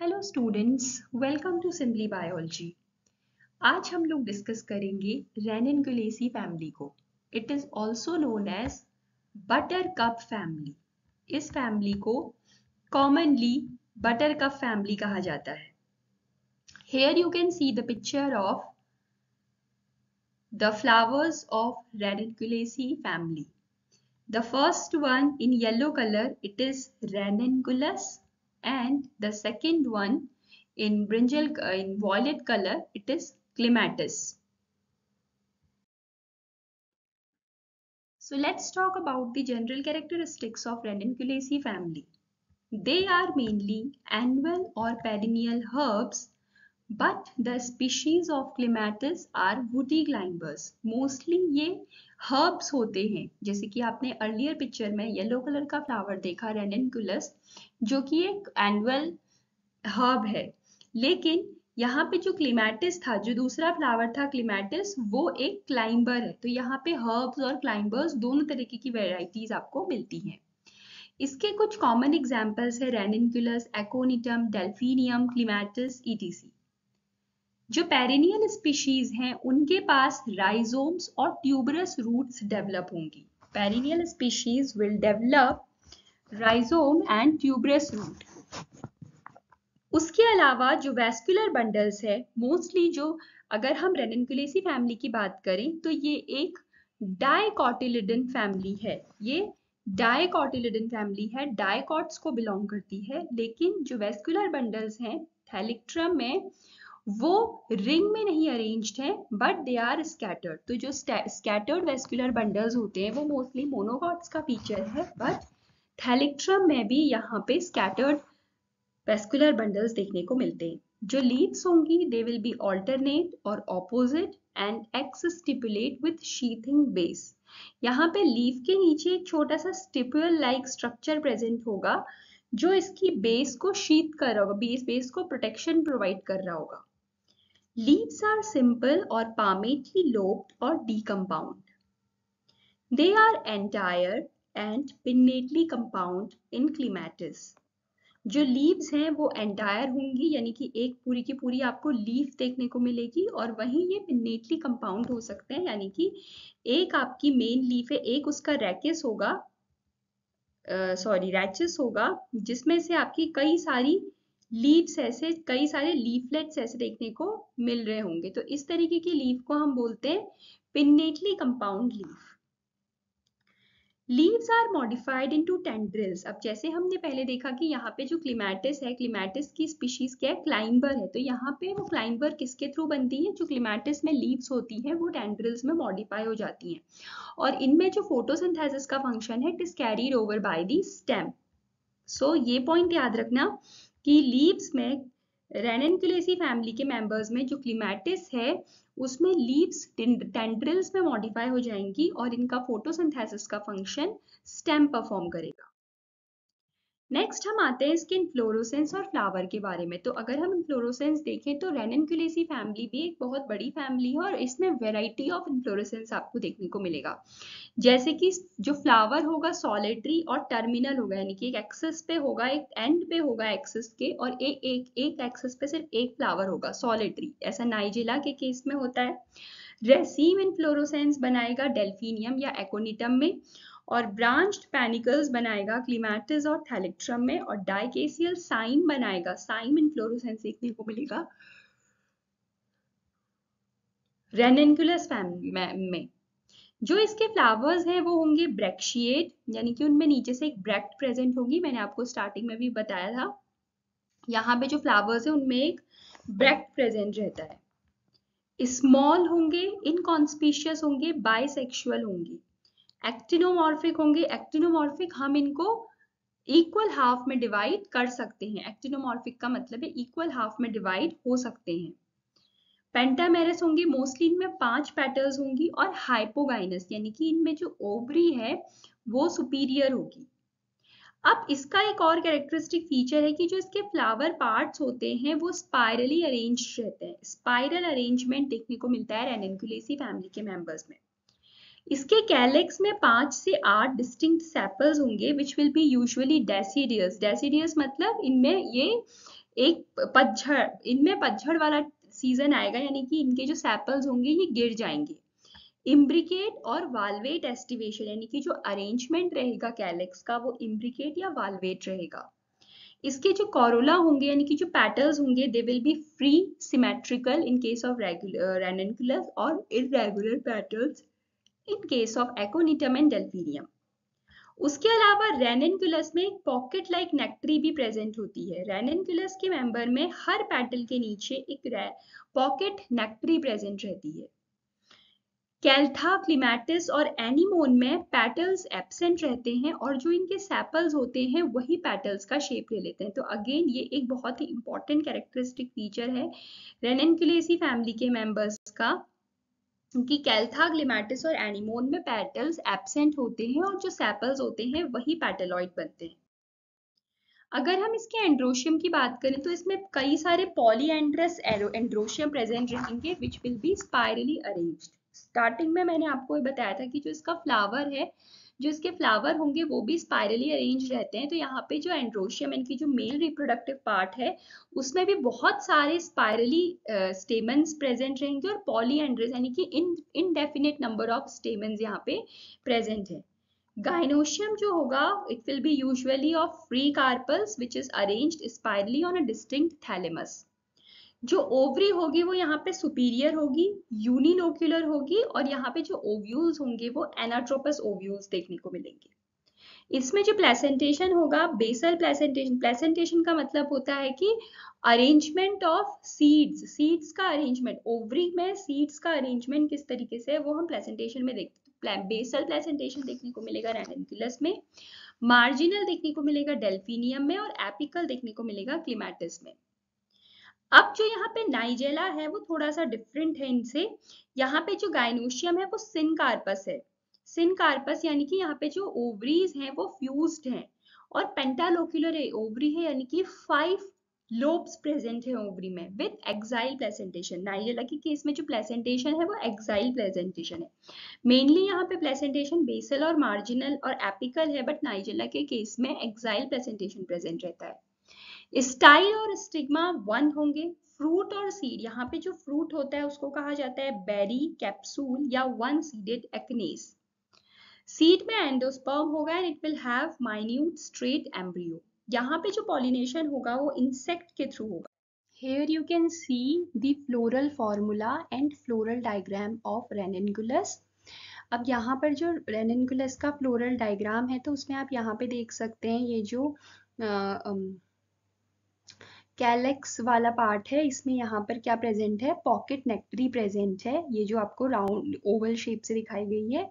Hello students, welcome to simply biology. आज हम लोग डिस्कस करेंगे रेनिनकुलेसी फैमिली को। It is also known as buttercup family. इस फैमिली को कॉमनली बटर कप फैमिली कहा जाता है। Here you can see the picture of the flowers of ranunculaceae family. The first one in yellow color, it is ranunculus, and the second one in in violet color, it is clematis. So let's talk about the general characteristics of Ranunculaceae family. They are mainly annual or perennial herbs, but the species of clematis are woody climbers. Mostly ये herbs होते हैं, जैसे कि आपने earlier picture में yellow colour का flower देखा रेनिनकुलस, जो कि एक एनुअल हर्ब है। लेकिन यहाँ पे जो क्लीमैटिस था, जो दूसरा फ्लावर था क्लीमैटिस, वो एक क्लाइंबर है। तो यहाँ पे हर्ब्स और क्लाइंबर्स दोनों तरीके की वेराइटीज आपको मिलती हैं। इसके कुछ कॉमन एग्जाम्पल्स है ranunculus, aconitum, delphinium, clematis, ETC. जो पेरिनियल स्पीशीज हैं उनके पास राइजोम्स और ट्यूबरस रूट्स डेवलप होंगी। Perennial species will develop rhizome and tuberous root. उसके अलावा जो वेस्कुलर बंडल्स है, मोस्टली जो अगर हम रेनिनकुलेसी फैमिली की बात करें तो ये एक डाइकोटिलिडन फैमिली है। ये डाइकोटिलिडन फैमिली है, डाइकॉट्स को बिलोंग करती है। लेकिन जो वेस्कुलर बंडल्स हैं थैलिक्ट्रम में, वो रिंग में नहीं अरेंज्ड हैं, बट दे आर स्कैटर्ड। तो जो स्कैटर्ड वेस्कुलर बंडल्स होते हैं वो मोस्टली मोनोकॉट्स का फीचर है, बट थैलिक्ट्रम में भी यहाँ पे स्कैटर्ड वेस्कुलर बंडल्स देखने को मिलते हैं। जो लीव्स होंगी दे विल बी ऑल्टरनेट और opposite and x stipulate with sheathing base. यहाँ पे लीफ के नीचे एक छोटा सा स्टिपुल लाइक स्ट्रक्चर प्रेजेंट होगा, जो इसकी बेस को शीथ कर रहा होगा, बेस को प्रोटेक्शन प्रोवाइड कर रहा होगा। Leaves are simple or palmately lobed or decompound. They are entire and pinnately compound in clematis. जो लीव्स हैं वो एंटायर होंगी, यानी कि एक पूरी की पूरी आपको लीफ देखने को मिलेगी, और वहीं ये पिन्नेटली कंपाउंड हो सकते हैं, यानी कि एक आपकी मेन लीफ है, एक उसका रैकेस होगा, रैचेस होगा, जिसमें से आपकी कई सारी लीव्स ऐसे, कई सारे लीफलेट्स ऐसे देखने को मिल रहे होंगे। तो इस तरीके की लीफ को हम बोलते हैं pinnately compound leaf. Leaves are modified into tendrils. अब जैसे हमने पहले देखा कि यहाँ पे जो क्लीमैटिस है, क्लीमैटिस की स्पीशीज क्या है, क्लाइंबर है। तो यहाँ पे वो क्लाइंबर किसके थ्रू बनती है, जो क्लीमैटिस में लीव्स होती हैं वो टेंड्रिल्स में मॉडिफाई हो जाती हैं, और इनमें जो फोटोसिंथेसिस का फंक्शन है, it is carried over by the stem. So ये पॉइंट याद रखना कि लीव्स में रेनिनकुलेसी फैमिली के मेंबर्स में जो क्लीमैटिस है उसमें लीव्स टेंड्रिल्स में मॉडिफाई हो जाएंगी, और इनका फोटोसिंथेसिस का फंक्शन स्टेम परफॉर्म करेगा। नेक्स्ट हम आते हैं इसके इन्फ्लोरोसेंस और फ्लावर के बारे में। तो अगर हम इन्फ्लोरोसेंस देखें तो रेनिनकुलेसी फैमिली भी एक बहुत बड़ी फैमिली है, और इसमें वेराइटी ऑफ इन्फ्लोरोसेंस आपको देखने को मिलेगा। जैसे कि जो फ्लावर होगा सॉलिटरी और टर्मिनल होगा, यानी कि एक एक्सिस पे होगा, एक एंड पे होगा एक्सिस के, और एक एक्सिस पे सिर्फ एक फ्लावर होगा सॉलिटरी। ऐसा नाइजिला के केस में होता है। रेसीम इन्फ्लोरोसेंस बनाएगा डेल्फिनियम या एकोनिटम में, और ब्रांच्ड पैनिकल्स बनाएगा क्लीमैटिस और थैलिक्ट्रम में, और डाइकेसियल साइम बनाएगा, साइम इन्फ्लोरोसेंस देखने को मिलेगा रेनिनकुलस फैमिली में। जो इसके फ्लावर्स हैं वो होंगे ब्रैक्शिएट, यानी कि उनमें नीचे से एक ब्रैक्ट प्रेजेंट होगी, मैंने आपको स्टार्टिंग में भी बताया था। यहाँ पे जो फ्लावर्स है उनमें एक ब्रैक्ट प्रेजेंट रहता है। स्मॉल होंगे, इनकॉन्स्पिशियस होंगे, बाइसेक्सुअल होंगे, एक्टिनोमॉर्फिक होंगे। एक्टिनोमॉर्फिक हम इनको इक्वल हाफ में डिवाइड कर सकते हैं। एक्टिनोमॉर्फिक का मतलब है इक्वल हाफ में डिवाइड हो सकते हैं। पेंटामेरस होंगी, मोस्टली इनमें 5 पेटल्स होंगी, और हाइपोगाइनस, यानी कि इनमें जो ओवरी है वो सुपीरियर होगी। अब इसका एक और कैरेक्टरिस्टिक फीचर है कि जो इसके फ्लावर पार्ट्स होते हैं वो स्पाइरली अरेंज्ड रहते हैं। स्पाइरल अरेंजमेंट देखने को मिलता है रेनिनकुलेसी फैमिली के मेंबर्स में। इसके कैलेक्स में 5 से 8 डिस्टिंक्ट सेपल्स होंगे which will be usually deciduous. Deciduous मतलब इनमें ये एक पतझड़, इनमें पतझड़ वाला सीजन आएगा, यानी कि इनके जो सेपल्स होंगे ये गिर जाएंगे। इम्ब्रिकेट और वाल्वेट एस्टिवेशन, यानी कि जो अरेंजमेंट रहेगा कैलेक्स का वो इम्ब्रिकेट या वाल्वेट रहेगा। इसके जो कोरोला होंगे यानी कि जो पेटल्स होंगे they will be free symmetrical in case of ranunculus और irregular petals in case of aconitum and delphinium. उसके अलावा रेननकुलस में एक पॉकेट लाइक नेक्ट्री भी प्रेजेंट होती है। रेननकुलस के मेंबर में हर पेटल के नीचे एक पॉकेट नेक्ट्री प्रेजेंट रहती है। कैल्था, क्लिमैटिस और एनीमोन में पेटल्स एब्सेंट रहते हैं और जो इनके सेपल्स होते हैं वही पेटल्स का शेप ले लेते हैं। तो अगेन ये एक बहुत ही इंपॉर्टेंट कैरेक्टरिस्टिक फीचर है रेननकुलेसी फैमिली के मेंबर्स का, कि कैल्था, ग्लिमैटिस और एनीमोन में पेटल्स एब्सेंट होते हैं और जो सेपल्स होते हैं वही पेटलॉइड बनते हैं। अगर हम इसके एंड्रोशियम की बात करें तो इसमें कई सारे पॉलीएंड्रस एंड्रोशियम प्रेजेंट रहेंगे which will be spirally arranged. Starting में मैंने आपको बताया था कि जो इसका फ्लावर है, जो इसके फ्लावर होंगे वो भी स्पाइरली अरेंज रहते हैं। तो यहाँ पे जो एंड्रोशियम इनकी जो मेल रिप्रोडक्टिव पार्ट है उसमें भी बहुत सारे स्पाइरली स्टेमन्स प्रेजेंट रहेंगे और पॉलीएंड्रस यानी कि इनडेफिनिट नंबर ऑफ स्टेमन्स यहाँ पे प्रेजेंट है। Gynoecium जो होगा it will be usually of free carpels which is arranged spirally on a distinct thalamus। जो ओवरी होगी वो यहाँ पे सुपीरियर होगी, यूनिलोक्यूलर होगी और यहाँ पे जो ओव्यूल्स होंगे वो एनाट्रोपस ओव्यूल्स देखने को मिलेंगे। इसमें जो प्लेसेंटेशन होगा बेसल प्लेसेंटेशन, प्लेसेंटेशन का मतलब होता है कि अरेंजमेंट ऑफ सीड्स, सीड्स का अरेंजमेंट, ओवरी में सीड्स का अरेंजमेंट किस तरीके से है वो हम प्लेसेंटेशन में देखते हैं। बेसल प्लेसेंटेशन देखने को मिलेगा रेननकुलस में, मार्जिनल देखने को मिलेगा डेल्फिनियम में और एपिकल देखने को मिलेगा क्लिमैटिस में। अब जो यहाँ पे नाइजेला है वो थोड़ा सा डिफरेंट है इनसे। यहाँ पे जो गाइनोशियम है वो सिनकार्पस है। सिनकार्पस यानी कि यहाँ पे जो ओवरीज हैं वो फ्यूज्ड हैं और पेंटालोक्यूलर ओवरी है यानी कि 5 लोब्स प्रेजेंट है ओवरी में विद एक्साइल प्लेसेंटेशन। नाइजेला के केस में जो प्लेसेंटेशन है वो एक्साइल प्लेसेंटेशन है। मेनली यहाँ पे प्लेसेंटेशन बेसल और मार्जिनल और एपिकल है, बट नाइजेला के केस में एक्साइल प्लेसेंटेशन प्रेजेंट रहता है। स्टाइल और स्टिग्मा 1 होंगे। फ्रूट और सीड, यहाँ पे जो फ्रूट होता है उसको कहा जाता है बेरी, कैप्सूल या वन सीडेड एक्नेस। सीड में एंडोस्पर्म होगा and it will have minute straight embryo. यहाँ पे जो पॉलिनेशन होगा वो इंसेक्ट के थ्रू होगा। Here you can see the floral formula and floral diagram of Ranunculus। अब यहाँ पर जो Ranunculus का फ्लोरल डायग्राम है तो उसमें आप यहाँ पे देख सकते हैं ये जो कैलेक्स वाला पार्ट है इसमें यहाँ पर क्या प्रेजेंट है, पॉकेट नेक्ट्री प्रेजेंट है, ये जो आपको राउंड ओवल शेप से दिखाई गई है।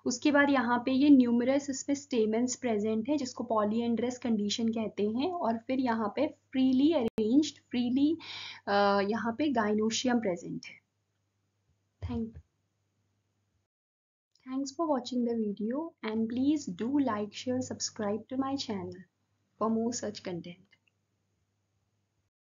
उसके बाद यहाँ पे ये न्यूमरस इसमें स्टेमेंस प्रेजेंट है जिसको पॉलीएंड्रस कंडीशन कहते हैं और फिर यहाँ पे फ्रीली अरेंज्ड, फ्रीली यहाँ पे गाइनोशियम प्रेजेंट है। Thanks for watching the video and please do like, share, subscribe to my channel for more such content.